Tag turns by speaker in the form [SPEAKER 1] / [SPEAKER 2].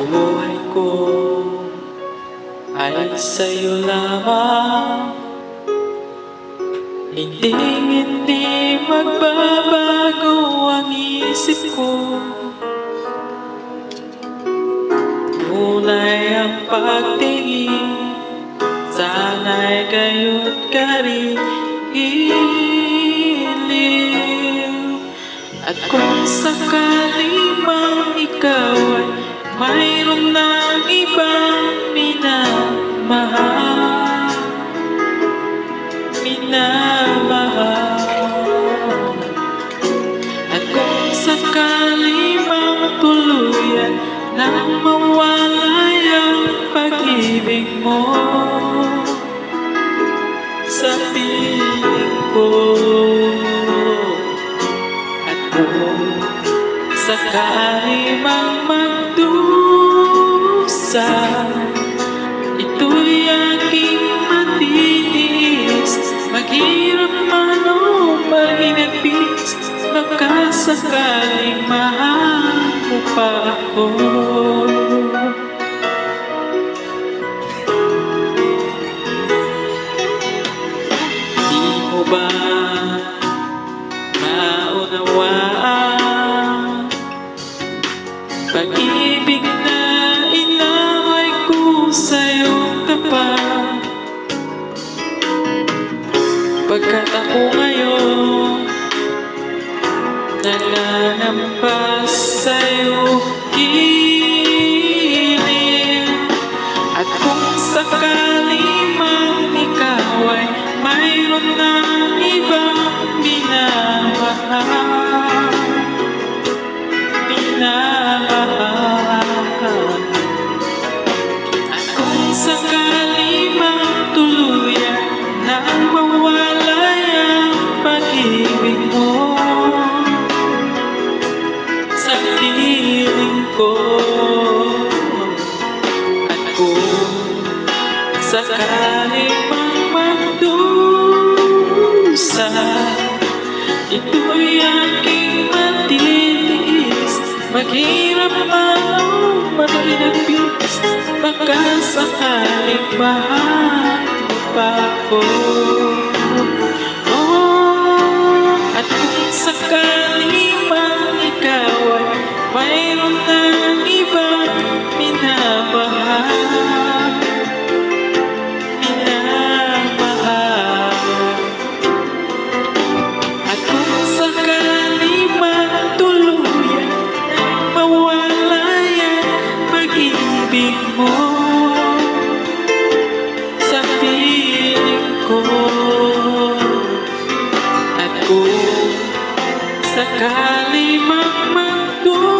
[SPEAKER 1] buhay ko ay sa'yo lamang. Hindi magbabago ang isip ko. Tunay ang pagtingin, sana'y kayo't karigiliw. At kung sakali mang ikaw ay mayroon ng ibang minamahal, at kung sakali mang tuluyan nang mawalay ang pag-ibig mo sa piling ko, at kung sakali mang magdusa, ito'y aking matitiis. Maghirap man o mahinagpis, baka sakaling mahal mo pa ako. Di mo ba maunawaan pag-ibig na inaway ko sa'yong tapat? Pagkat ako ngayon nangangampas sa'yo gilid. At kung sakali man ikaw ay mayroon ng ibang minamahal, at kung sakali man tuluyan nang mawalay ang pag-ibig mo sa piling ko, at kung sakali mang magdusa, ito'y aking matitiis. Maghirap man o mahinagpis, baka sakaling mahal mo pa ako. At kung sakali man ikaw ay mayroon ng ibang minamahal, at kung sakali man tuluyan mawalay ang pag-ibig mo sa piling ko, at kung sakali mang magdusa,